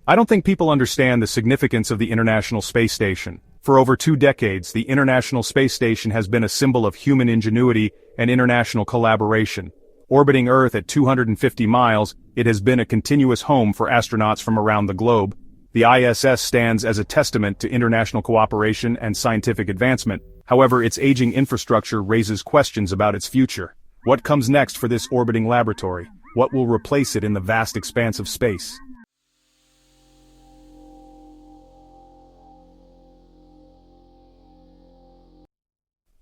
I don't think people understand the significance of the International Space Station. For over 2 decades, the International Space Station has been a symbol of human ingenuity and international collaboration. Orbiting Earth at 250 miles, it has been a continuous home for astronauts from around the globe. The ISS stands as a testament to international cooperation and scientific advancement. However, its aging infrastructure raises questions about its future. What comes next for this orbiting laboratory? What will replace it in the vast expanse of space?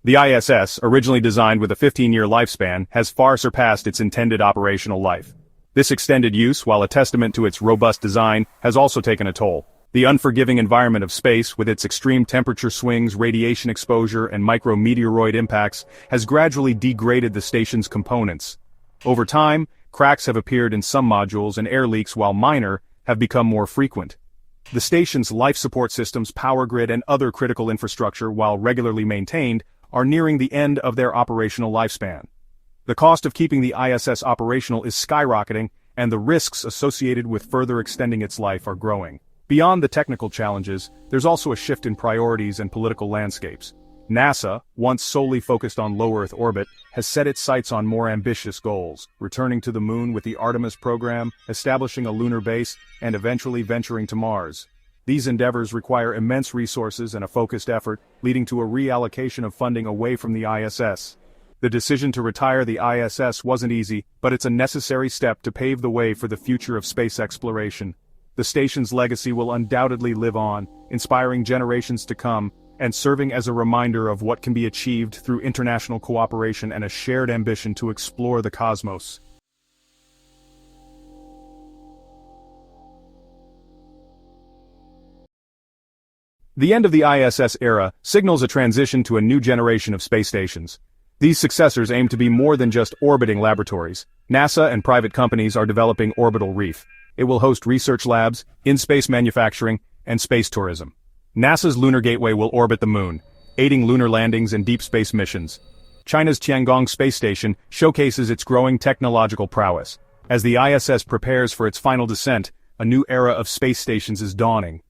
The ISS, originally designed with a 15-year lifespan, has far surpassed its intended operational life. This extended use, while a testament to its robust design, has also taken a toll. The unforgiving environment of space, with its extreme temperature swings, radiation exposure, and micro-meteoroid impacts, has gradually degraded the station's components. Over time, cracks have appeared in some modules and air leaks, while minor, have become more frequent. The station's life support systems, power grid, and other critical infrastructure, while regularly maintained, are nearing the end of their operational lifespan. The cost of keeping the ISS operational is skyrocketing, and the risks associated with further extending its life are growing. Beyond the technical challenges, there's also a shift in priorities and political landscapes. NASA, once solely focused on low Earth orbit, has set its sights on more ambitious goals, returning to the Moon with the Artemis program, establishing a lunar base, and eventually venturing to Mars. These endeavors require immense resources and a focused effort, leading to a reallocation of funding away from the ISS. The decision to retire the ISS wasn't easy, but it's a necessary step to pave the way for the future of space exploration. The station's legacy will undoubtedly live on, inspiring generations to come, and serving as a reminder of what can be achieved through international cooperation and a shared ambition to explore the cosmos. The end of the ISS era signals a transition to a new generation of space stations. These successors aim to be more than just orbiting laboratories. NASA and private companies are developing Orbital Reef. It will host research labs, in-space manufacturing, and space tourism. NASA's Lunar Gateway will orbit the Moon, aiding lunar landings and deep space missions. China's Tiangong space station showcases its growing technological prowess. As the ISS prepares for its final descent, a new era of space stations is dawning.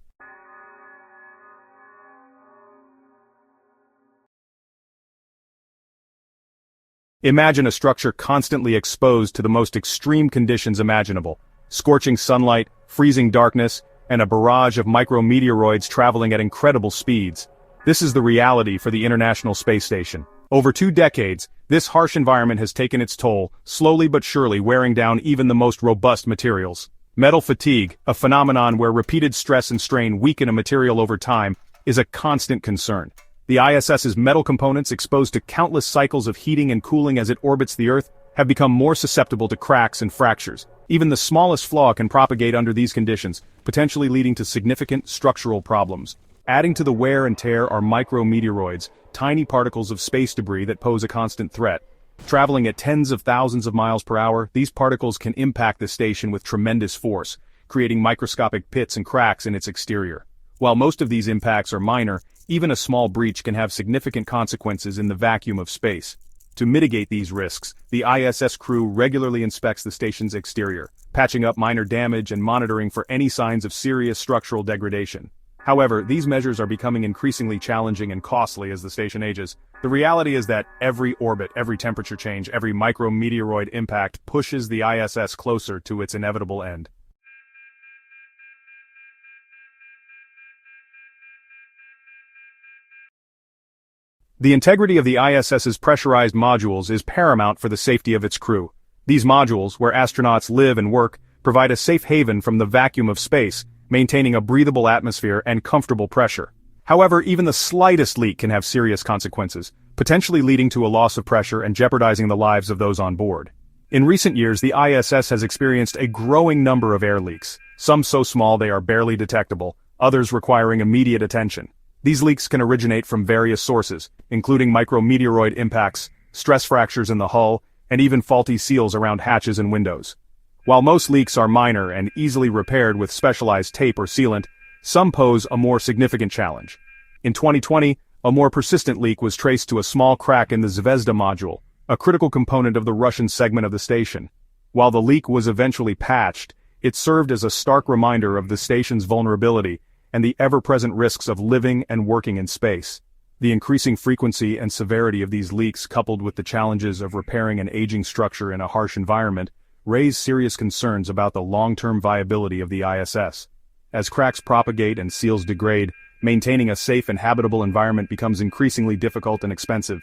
Imagine a structure constantly exposed to the most extreme conditions imaginable. Scorching sunlight, freezing darkness, and a barrage of micro-meteoroids traveling at incredible speeds. This is the reality for the International Space Station. Over 2 decades, this harsh environment has taken its toll, slowly but surely wearing down even the most robust materials. Metal fatigue, a phenomenon where repeated stress and strain weaken a material over time, is a constant concern. The ISS's metal components, exposed to countless cycles of heating and cooling as it orbits the Earth, have become more susceptible to cracks and fractures. Even the smallest flaw can propagate under these conditions, potentially leading to significant structural problems. Adding to the wear and tear are micro-meteoroids, tiny particles of space debris that pose a constant threat. Traveling at tens of thousands of miles per hour, these particles can impact the station with tremendous force, creating microscopic pits and cracks in its exterior. While most of these impacts are minor, even a small breach can have significant consequences in the vacuum of space. To mitigate these risks, the ISS crew regularly inspects the station's exterior, patching up minor damage and monitoring for any signs of serious structural degradation. However, these measures are becoming increasingly challenging and costly as the station ages. The reality is that every orbit, every temperature change, every micro-meteoroid impact pushes the ISS closer to its inevitable end. The integrity of the ISS's pressurized modules is paramount for the safety of its crew. These modules, where astronauts live and work, provide a safe haven from the vacuum of space, maintaining a breathable atmosphere and comfortable pressure. However, even the slightest leak can have serious consequences, potentially leading to a loss of pressure and jeopardizing the lives of those on board. In recent years, the ISS has experienced a growing number of air leaks, some so small they are barely detectable, others requiring immediate attention. These leaks can originate from various sources, including micro-meteoroid impacts, stress fractures in the hull, and even faulty seals around hatches and windows. While most leaks are minor and easily repaired with specialized tape or sealant, some pose a more significant challenge. In 2020, a more persistent leak was traced to a small crack in the Zvezda module, a critical component of the Russian segment of the station. While the leak was eventually patched, It served as a stark reminder of the station's vulnerability and the ever-present risks of living and working in space. The increasing frequency and severity of these leaks, coupled with the challenges of repairing an aging structure in a harsh environment, raise serious concerns about the long-term viability of the ISS. As cracks propagate and seals degrade, maintaining a safe and habitable environment becomes increasingly difficult and expensive.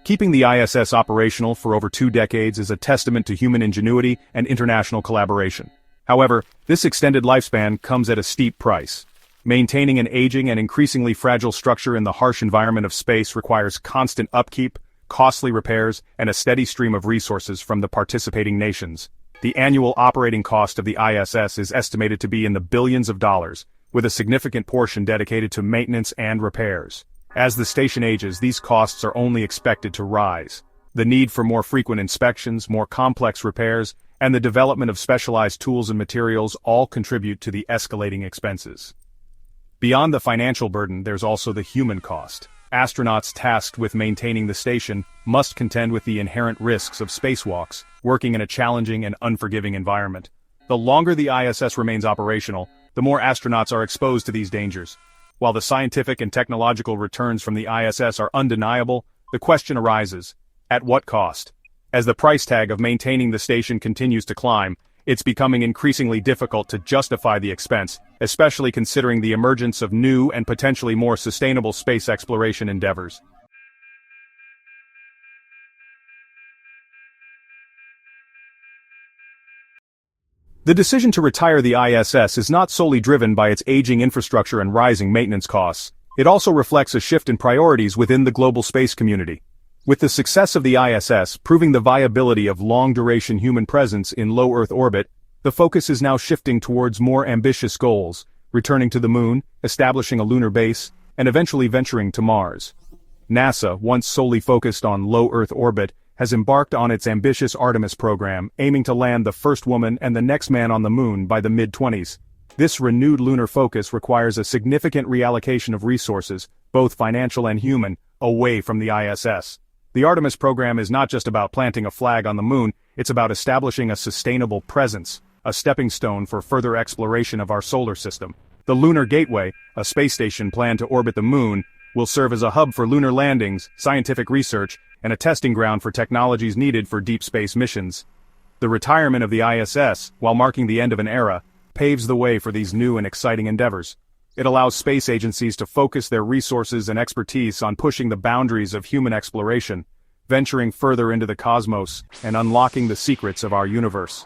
Keeping the ISS operational for over 2 decades is a testament to human ingenuity and international collaboration. However, this extended lifespan comes at a steep price. Maintaining an aging and increasingly fragile structure in the harsh environment of space requires constant upkeep, costly repairs, and a steady stream of resources from the participating nations. The annual operating cost of the ISS is estimated to be in the billions of dollars, with a significant portion dedicated to maintenance and repairs. As the station ages, these costs are only expected to rise. The need for more frequent inspections, more complex repairs, and the development of specialized tools and materials all contribute to the escalating expenses. Beyond the financial burden, there's also the human cost. Astronauts tasked with maintaining the station must contend with the inherent risks of spacewalks, working in a challenging and unforgiving environment. The longer the ISS remains operational, the more astronauts are exposed to these dangers. While the scientific and technological returns from the ISS are undeniable, the question arises, at what cost? As the price tag of maintaining the station continues to climb, it's becoming increasingly difficult to justify the expense, especially considering the emergence of new and potentially more sustainable space exploration endeavors. The decision to retire the ISS is not solely driven by its aging infrastructure and rising maintenance costs. It also reflects a shift in priorities within the global space community. With the success of the ISS proving the viability of long-duration human presence in low Earth orbit, the focus is now shifting towards more ambitious goals, returning to the Moon, establishing a lunar base, and eventually venturing to Mars. NASA, once solely focused on low Earth orbit, has embarked on its ambitious Artemis program, aiming to land the first woman and the next man on the Moon by the mid-20s. This renewed lunar focus requires a significant reallocation of resources, both financial and human, away from the ISS. The Artemis program is not just about planting a flag on the Moon, it's about establishing a sustainable presence, a stepping stone for further exploration of our solar system. The Lunar Gateway, a space station planned to orbit the Moon, will serve as a hub for lunar landings, scientific research, and a testing ground for technologies needed for deep space missions. The retirement of the ISS, while marking the end of an era, paves the way for these new and exciting endeavors. It allows space agencies to focus their resources and expertise on pushing the boundaries of human exploration, venturing further into the cosmos, and unlocking the secrets of our universe.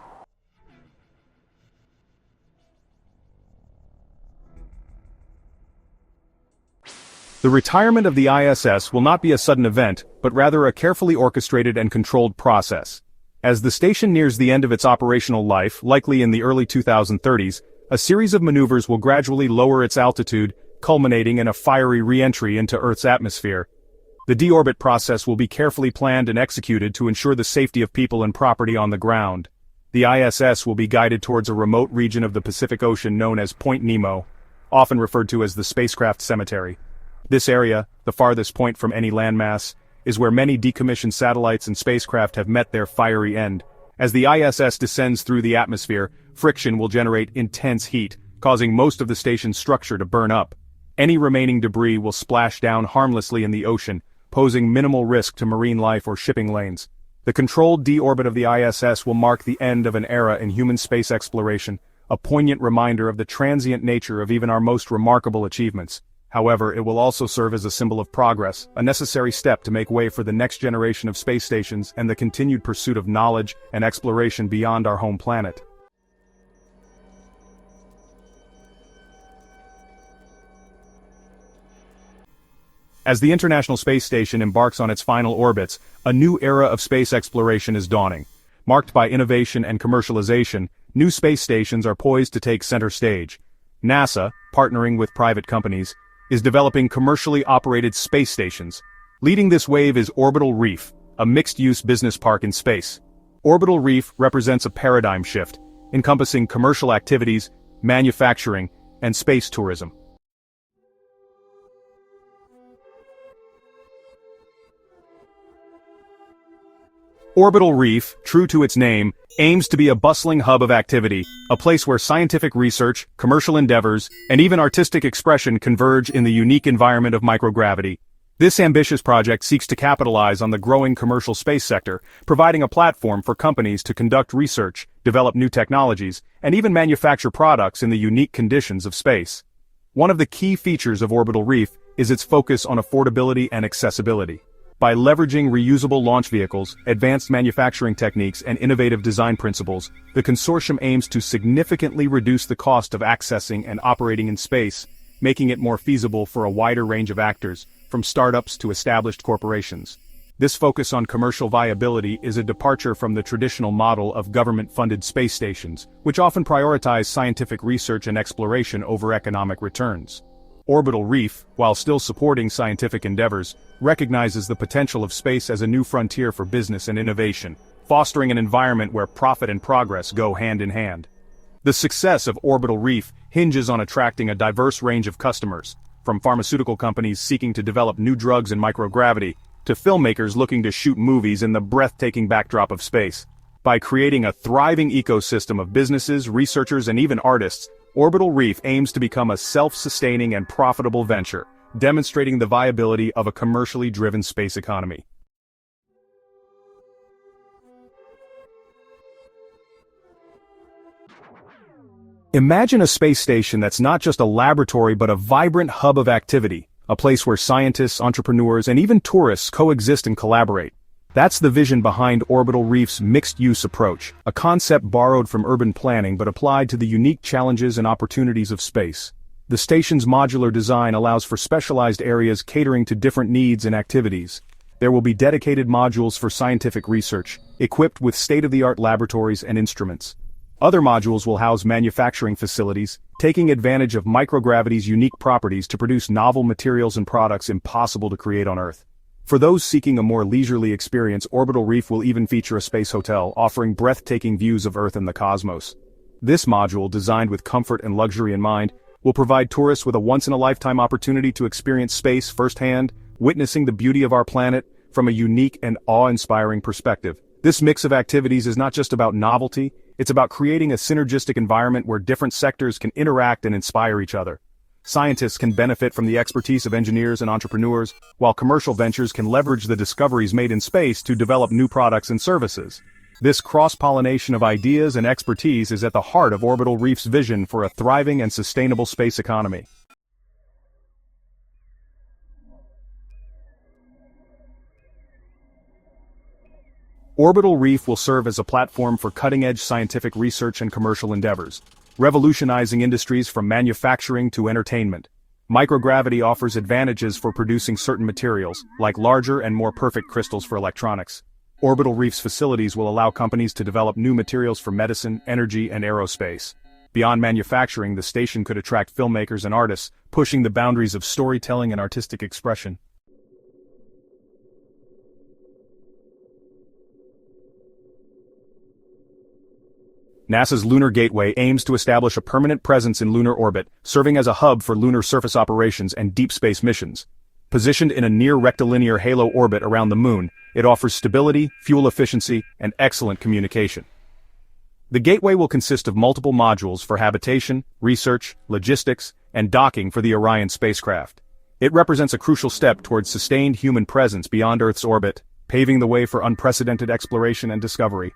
The retirement of the ISS will not be a sudden event, but rather a carefully orchestrated and controlled process. As the station nears the end of its operational life, likely in the early 2030s, a series of maneuvers will gradually lower its altitude, culminating in a fiery re-entry into Earth's atmosphere. The deorbit process will be carefully planned and executed to ensure the safety of people and property on the ground. The ISS will be guided towards a remote region of the Pacific Ocean known as Point Nemo, often referred to as the spacecraft cemetery. This area, the farthest point from any landmass, is where many decommissioned satellites and spacecraft have met their fiery end. As the ISS descends through the atmosphere, friction will generate intense heat, causing most of the station's structure to burn up. Any remaining debris will splash down harmlessly in the ocean, posing minimal risk to marine life or shipping lanes. The controlled deorbit of the ISS will mark the end of an era in human space exploration, a poignant reminder of the transient nature of even our most remarkable achievements. However, it will also serve as a symbol of progress, a necessary step to make way for the next generation of space stations and the continued pursuit of knowledge and exploration beyond our home planet. As the International Space Station embarks on its final orbits, a new era of space exploration is dawning. Marked by innovation and commercialization, new space stations are poised to take center stage. NASA, partnering with private companies, is developing commercially operated space stations. Leading this wave is Orbital Reef, a mixed-use business park in space. Orbital Reef represents a paradigm shift, encompassing commercial activities, manufacturing, and space tourism. Orbital Reef, true to its name, aims to be a bustling hub of activity, a place where scientific research, commercial endeavors, and even artistic expression converge in the unique environment of microgravity. This ambitious project seeks to capitalize on the growing commercial space sector, providing a platform for companies to conduct research, develop new technologies, and even manufacture products in the unique conditions of space. One of the key features of Orbital Reef is its focus on affordability and accessibility. By leveraging reusable launch vehicles, advanced manufacturing techniques, and innovative design principles, the consortium aims to significantly reduce the cost of accessing and operating in space, making it more feasible for a wider range of actors, from startups to established corporations. This focus on commercial viability is a departure from the traditional model of government-funded space stations, which often prioritize scientific research and exploration over economic returns. Orbital Reef, while still supporting scientific endeavors, recognizes the potential of space as a new frontier for business and innovation, fostering an environment where profit and progress go hand in hand. The success of Orbital Reef hinges on attracting a diverse range of customers, from pharmaceutical companies seeking to develop new drugs in microgravity, to filmmakers looking to shoot movies in the breathtaking backdrop of space. By creating a thriving ecosystem of businesses, researchers, and even artists, Orbital Reef aims to become a self-sustaining and profitable venture, demonstrating the viability of a commercially driven space economy. Imagine a space station that's not just a laboratory but a vibrant hub of activity, a place where scientists, entrepreneurs, and even tourists coexist and collaborate. That's the vision behind Orbital Reef's mixed-use approach, a concept borrowed from urban planning but applied to the unique challenges and opportunities of space. The station's modular design allows for specialized areas catering to different needs and activities. There will be dedicated modules for scientific research, equipped with state-of-the-art laboratories and instruments. Other modules will house manufacturing facilities, taking advantage of microgravity's unique properties to produce novel materials and products impossible to create on Earth. For those seeking a more leisurely experience, Orbital Reef will even feature a space hotel, offering breathtaking views of Earth and the cosmos. This module, designed with comfort and luxury in mind, will provide tourists with a once-in-a-lifetime opportunity to experience space firsthand, witnessing the beauty of our planet from a unique and awe-inspiring perspective. This mix of activities is not just about novelty, it's about creating a synergistic environment where different sectors can interact and inspire each other. Scientists can benefit from the expertise of engineers and entrepreneurs, while commercial ventures can leverage the discoveries made in space to develop new products and services. This cross-pollination of ideas and expertise is at the heart of Orbital Reef's vision for a thriving and sustainable space economy. Orbital Reef will serve as a platform for cutting-edge scientific research and commercial endeavors, revolutionizing industries from manufacturing to entertainment. Microgravity offers advantages for producing certain materials, like larger and more perfect crystals for electronics. Orbital Reef's facilities will allow companies to develop new materials for medicine, energy, and aerospace. Beyond manufacturing, the station could attract filmmakers and artists, pushing the boundaries of storytelling and artistic expression. NASA's Lunar Gateway aims to establish a permanent presence in lunar orbit, serving as a hub for lunar surface operations and deep space missions. Positioned in a near-rectilinear halo orbit around the Moon, it offers stability, fuel efficiency, and excellent communication. The gateway will consist of multiple modules for habitation, research, logistics, and docking for the Orion spacecraft. It represents a crucial step towards sustained human presence beyond Earth's orbit, paving the way for unprecedented exploration and discovery.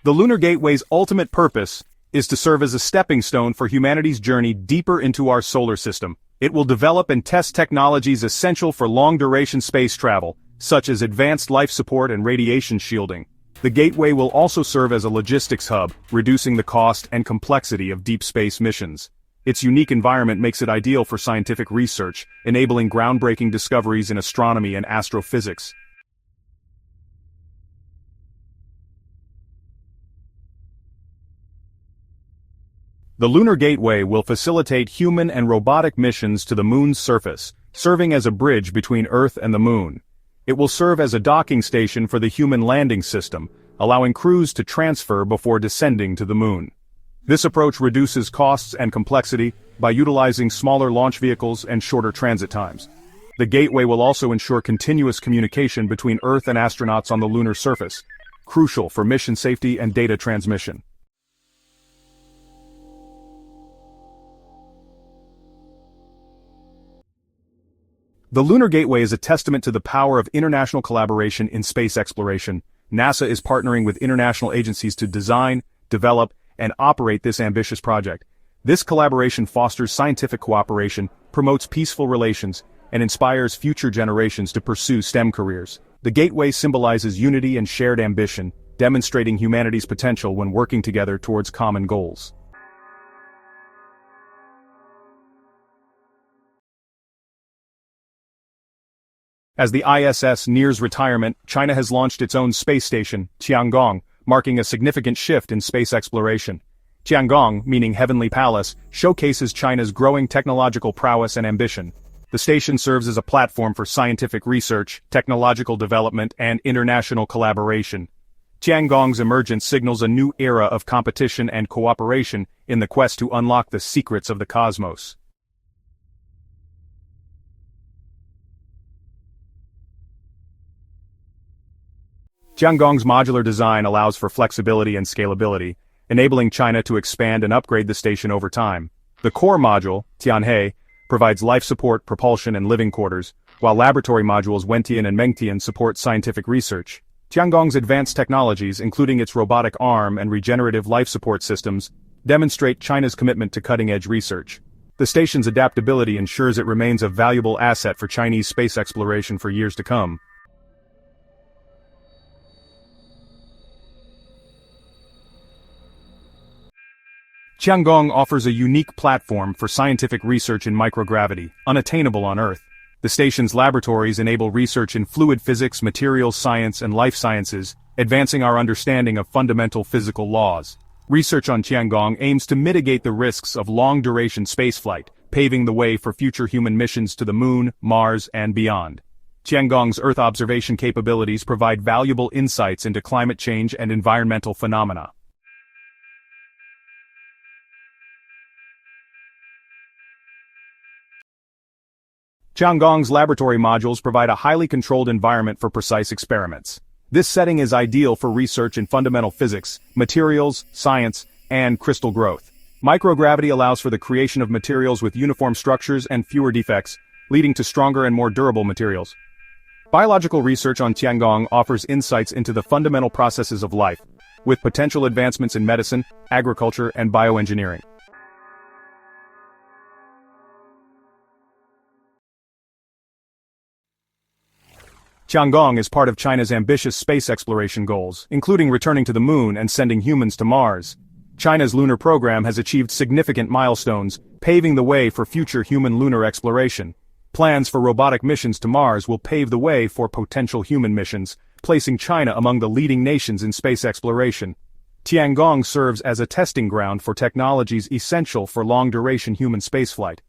The Lunar Gateway's ultimate purpose is to serve as a stepping stone for humanity's journey deeper into our solar system. It will develop and test technologies essential for long-duration space travel, such as advanced life support and radiation shielding. The Gateway will also serve as a logistics hub, reducing the cost and complexity of deep space missions. Its unique environment makes it ideal for scientific research, enabling groundbreaking discoveries in astronomy and astrophysics. The Lunar Gateway will facilitate human and robotic missions to the Moon's surface, serving as a bridge between Earth and the Moon. It will serve as a docking station for the human landing system, allowing crews to transfer before descending to the Moon. This approach reduces costs and complexity by utilizing smaller launch vehicles and shorter transit times. The gateway will also ensure continuous communication between Earth and astronauts on the lunar surface, crucial for mission safety and data transmission. The Lunar Gateway is a testament to the power of international collaboration in space exploration. NASA is partnering with international agencies to design, develop, and operate this ambitious project. This collaboration fosters scientific cooperation, promotes peaceful relations, and inspires future generations to pursue STEM careers. The Gateway symbolizes unity and shared ambition, demonstrating humanity's potential when working together towards common goals. As the ISS nears retirement, China has launched its own space station, Tiangong, marking a significant shift in space exploration. Tiangong, meaning Heavenly Palace, showcases China's growing technological prowess and ambition. The station serves as a platform for scientific research, technological development, and international collaboration. Tiangong's emergence signals a new era of competition and cooperation in the quest to unlock the secrets of the cosmos. Tiangong's modular design allows for flexibility and scalability, enabling China to expand and upgrade the station over time. The core module, Tianhe, provides life support, propulsion, and living quarters, while laboratory modules Wentian and Mengtian support scientific research. Tiangong's advanced technologies, including its robotic arm and regenerative life support systems, demonstrate China's commitment to cutting-edge research. The station's adaptability ensures it remains a valuable asset for Chinese space exploration for years to come. Tiangong offers a unique platform for scientific research in microgravity, unattainable on Earth. The station's laboratories enable research in fluid physics, materials science, and life sciences, advancing our understanding of fundamental physical laws. Research on Tiangong aims to mitigate the risks of long-duration spaceflight, paving the way for future human missions to the Moon, Mars, and beyond. Tiangong's Earth observation capabilities provide valuable insights into climate change and environmental phenomena. Tiangong's laboratory modules provide a highly controlled environment for precise experiments. This setting is ideal for research in fundamental physics, materials, science, and crystal growth. Microgravity allows for the creation of materials with uniform structures and fewer defects, leading to stronger and more durable materials. Biological research on Tiangong offers insights into the fundamental processes of life, with potential advancements in medicine, agriculture, and bioengineering. Tiangong is part of China's ambitious space exploration goals, including returning to the Moon and sending humans to Mars. China's lunar program has achieved significant milestones, paving the way for future human lunar exploration. Plans for robotic missions to Mars will pave the way for potential human missions, placing China among the leading nations in space exploration. Tiangong serves as a testing ground for technologies essential for long-duration human spaceflight.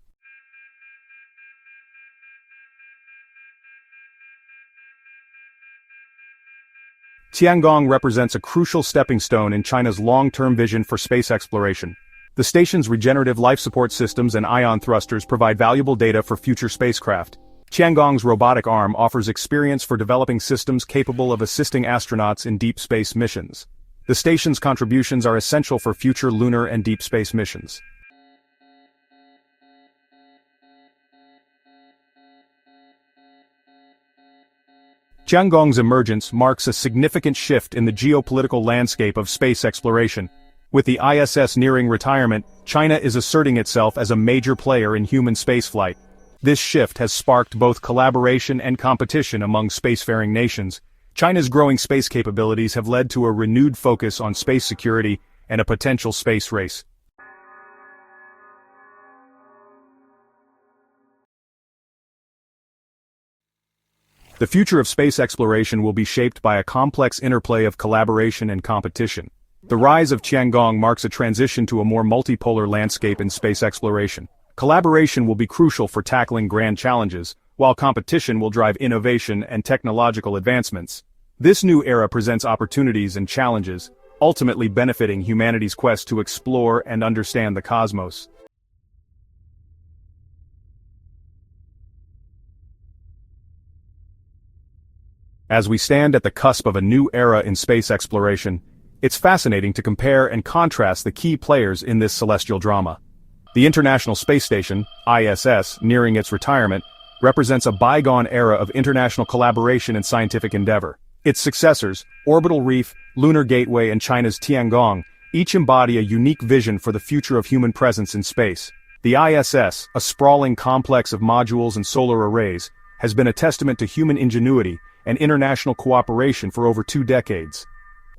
Tiangong represents a crucial stepping stone in China's long-term vision for space exploration. The station's regenerative life support systems and ion thrusters provide valuable data for future spacecraft. Tiangong's robotic arm offers experience for developing systems capable of assisting astronauts in deep space missions. The station's contributions are essential for future lunar and deep space missions. Tiangong's emergence marks a significant shift in the geopolitical landscape of space exploration. With the ISS nearing retirement, China is asserting itself as a major player in human spaceflight. This shift has sparked both collaboration and competition among spacefaring nations. China's growing space capabilities have led to a renewed focus on space security and a potential space race. The future of space exploration will be shaped by a complex interplay of collaboration and competition. The rise of Tiangong marks a transition to a more multipolar landscape in space exploration. Collaboration will be crucial for tackling grand challenges, while competition will drive innovation and technological advancements. This new era presents opportunities and challenges, ultimately benefiting humanity's quest to explore and understand the cosmos. As we stand at the cusp of a new era in space exploration, it's fascinating to compare and contrast the key players in this celestial drama. The International Space Station, ISS, nearing its retirement, represents a bygone era of international collaboration and scientific endeavor. Its successors, Orbital Reef, Lunar Gateway, and China's Tiangong, each embody a unique vision for the future of human presence in space. The ISS, a sprawling complex of modules and solar arrays, has been a testament to human ingenuity and international cooperation for over 2 decades.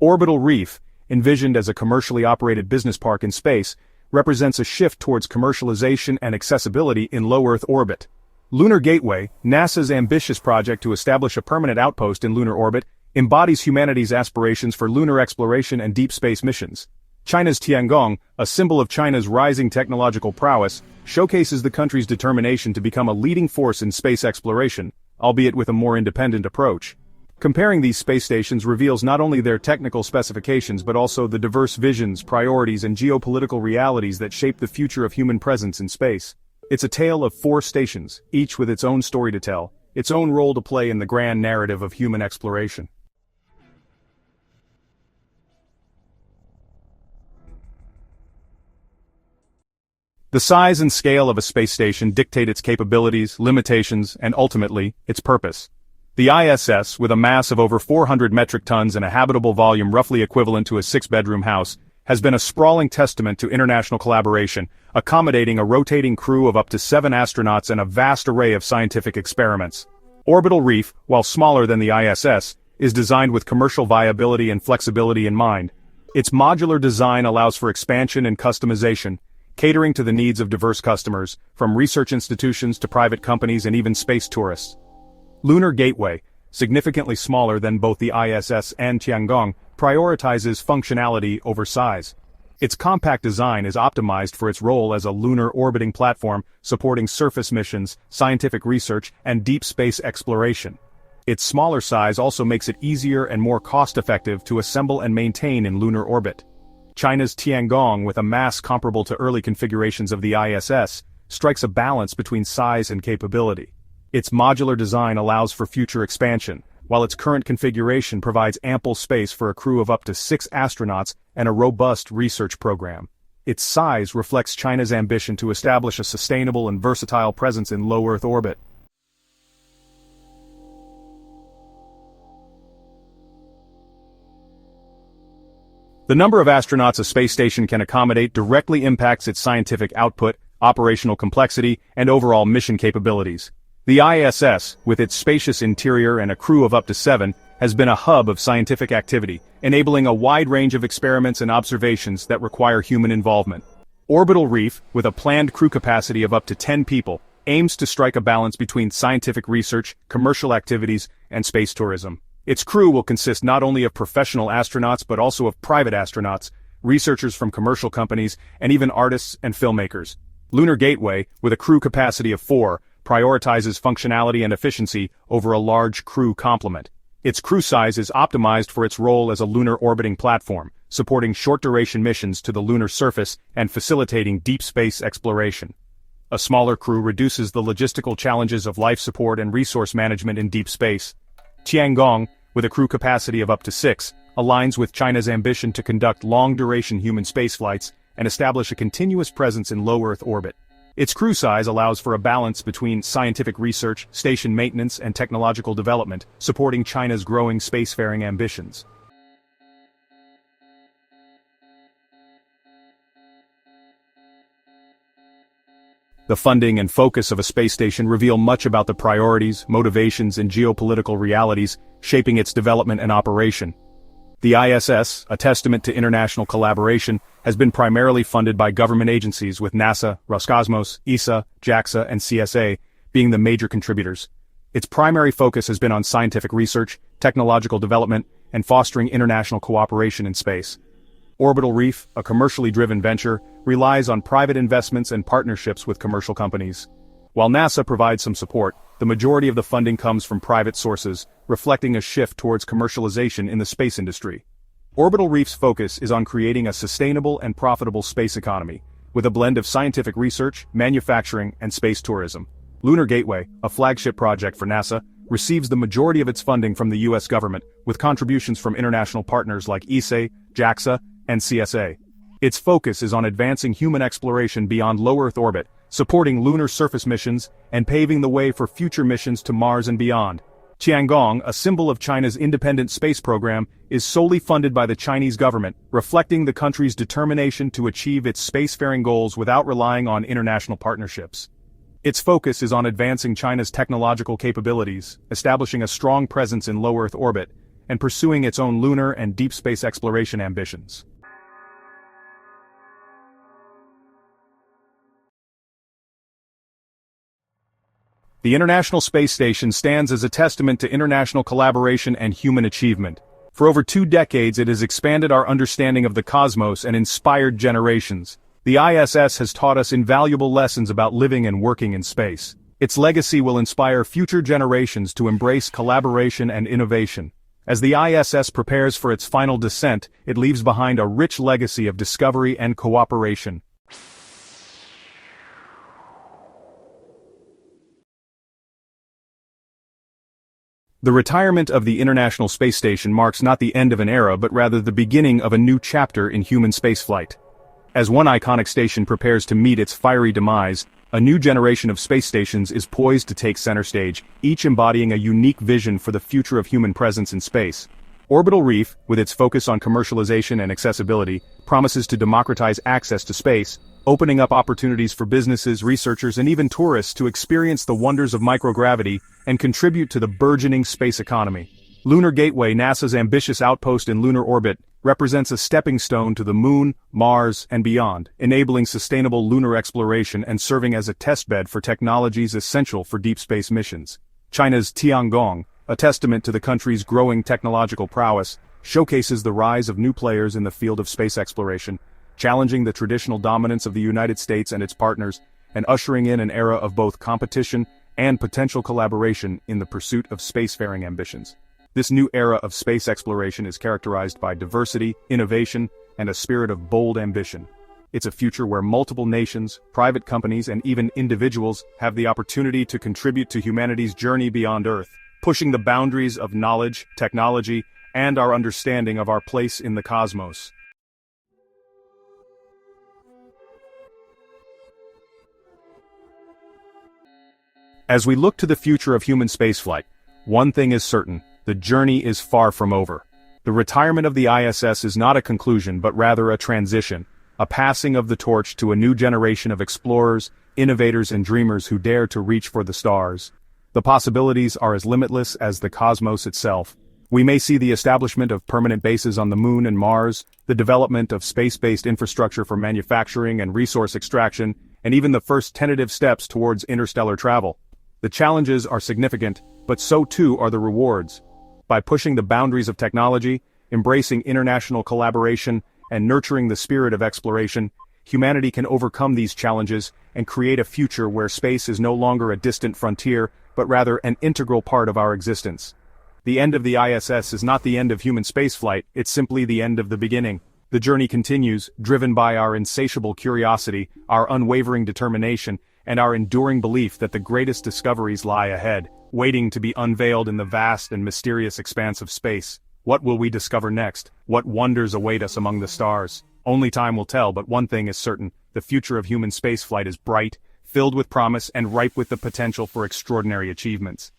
Orbital Reef, envisioned as a commercially operated business park in space, represents a shift towards commercialization and accessibility in low Earth orbit. Lunar Gateway, NASA's ambitious project to establish a permanent outpost in lunar orbit, embodies humanity's aspirations for lunar exploration and deep space missions. China's Tiangong, a symbol of China's rising technological prowess, showcases the country's determination to become a leading force in space exploration, albeit with a more independent approach. Comparing these space stations reveals not only their technical specifications but also the diverse visions, priorities, and geopolitical realities that shape the future of human presence in space. It's a tale of 4 stations, each with its own story to tell, its own role to play in the grand narrative of human exploration. The size and scale of a space station dictate its capabilities, limitations, and ultimately, its purpose. The ISS, with a mass of over 400 metric tons and a habitable volume roughly equivalent to a 6-bedroom house, has been a sprawling testament to international collaboration, accommodating a rotating crew of up to 7 astronauts and a vast array of scientific experiments. Orbital Reef, while smaller than the ISS, is designed with commercial viability and flexibility in mind. Its modular design allows for expansion and customization, catering to the needs of diverse customers, from research institutions to private companies and even space tourists. Lunar Gateway, significantly smaller than both the ISS and Tiangong, prioritizes functionality over size. Its compact design is optimized for its role as a lunar orbiting platform, supporting surface missions, scientific research, and deep space exploration. Its smaller size also makes it easier and more cost-effective to assemble and maintain in lunar orbit. China's Tiangong, with a mass comparable to early configurations of the ISS, strikes a balance between size and capability. Its modular design allows for future expansion, while its current configuration provides ample space for a crew of up to 6 astronauts and a robust research program. Its size reflects China's ambition to establish a sustainable and versatile presence in low Earth orbit. The number of astronauts a space station can accommodate directly impacts its scientific output, operational complexity, and overall mission capabilities. The ISS, with its spacious interior and a crew of up to 7, has been a hub of scientific activity, enabling a wide range of experiments and observations that require human involvement. Orbital Reef, with a planned crew capacity of up to 10 people, aims to strike a balance between scientific research, commercial activities, and space tourism. Its crew will consist not only of professional astronauts but also of private astronauts, researchers from commercial companies, and even artists and filmmakers. Lunar Gateway, with a crew capacity of 4, prioritizes functionality and efficiency over a large crew complement. Its crew size is optimized for its role as a lunar orbiting platform, supporting short-duration missions to the lunar surface and facilitating deep space exploration. A smaller crew reduces the logistical challenges of life support and resource management in deep space. Tiangong, with a crew capacity of up to 6, aligns with China's ambition to conduct long-duration human spaceflights and establish a continuous presence in low Earth orbit. Its crew size allows for a balance between scientific research, station maintenance, and technological development, supporting China's growing spacefaring ambitions. The funding and focus of a space station reveal much about the priorities, motivations, and geopolitical realities shaping its development and operation. The ISS, a testament to international collaboration, has been primarily funded by government agencies, with NASA, Roscosmos, ESA, JAXA, and CSA being the major contributors. Its primary focus has been on scientific research, technological development, and fostering international cooperation in space. Orbital Reef, a commercially driven venture, relies on private investments and partnerships with commercial companies. While NASA provides some support, the majority of the funding comes from private sources, reflecting a shift towards commercialization in the space industry. Orbital Reef's focus is on creating a sustainable and profitable space economy, with a blend of scientific research, manufacturing, and space tourism. Lunar Gateway, a flagship project for NASA, receives the majority of its funding from the U.S. government, with contributions from international partners like ESA, JAXA, and CSA. Its focus is on advancing human exploration beyond low Earth orbit, supporting lunar surface missions, and paving the way for future missions to Mars and beyond. Tiangong, a symbol of China's independent space program, is solely funded by the Chinese government, reflecting the country's determination to achieve its spacefaring goals without relying on international partnerships. Its focus is on advancing China's technological capabilities, establishing a strong presence in low Earth orbit, and pursuing its own lunar and deep space exploration ambitions. The International Space Station stands as a testament to international collaboration and human achievement. For over 2 decades it has expanded our understanding of the cosmos and inspired generations. The ISS has taught us invaluable lessons about living and working in space. Its legacy will inspire future generations to embrace collaboration and innovation. As the ISS prepares for its final descent, it leaves behind a rich legacy of discovery and cooperation. The retirement of the International Space Station marks not the end of an era but rather the beginning of a new chapter in human spaceflight. As one iconic station prepares to meet its fiery demise, a new generation of space stations is poised to take center stage, each embodying a unique vision for the future of human presence in space. Orbital Reef, with its focus on commercialization and accessibility, promises to democratize access to space, opening up opportunities for businesses, researchers, and even tourists to experience the wonders of microgravity and contribute to the burgeoning space economy. Lunar Gateway, NASA's ambitious outpost in lunar orbit, represents a stepping stone to the Moon, Mars, and beyond, enabling sustainable lunar exploration and serving as a testbed for technologies essential for deep space missions. China's Tiangong, a testament to the country's growing technological prowess, showcases the rise of new players in the field of space exploration, challenging the traditional dominance of the United States and its partners, and ushering in an era of both competition and potential collaboration in the pursuit of spacefaring ambitions. This new era of space exploration is characterized by diversity, innovation, and a spirit of bold ambition. It's a future where multiple nations, private companies, and even individuals have the opportunity to contribute to humanity's journey beyond Earth, pushing the boundaries of knowledge, technology, and our understanding of our place in the cosmos. As we look to the future of human spaceflight, one thing is certain: the journey is far from over. The retirement of the ISS is not a conclusion but rather a transition, a passing of the torch to a new generation of explorers, innovators, and dreamers who dare to reach for the stars. The possibilities are as limitless as the cosmos itself. We may see the establishment of permanent bases on the Moon and Mars, the development of space-based infrastructure for manufacturing and resource extraction, and even the first tentative steps towards interstellar travel. The challenges are significant, but so too are the rewards. By pushing the boundaries of technology, embracing international collaboration, and nurturing the spirit of exploration, humanity can overcome these challenges and create a future where space is no longer a distant frontier, but rather an integral part of our existence. The end of the ISS is not the end of human spaceflight, it's simply the end of the beginning. The journey continues, driven by our insatiable curiosity, our unwavering determination, and our enduring belief that the greatest discoveries lie ahead, waiting to be unveiled in the vast and mysterious expanse of space. What will we discover next? What wonders await us among the stars? Only time will tell, but one thing is certain: the future of human spaceflight is bright, filled with promise, and ripe with the potential for extraordinary achievements.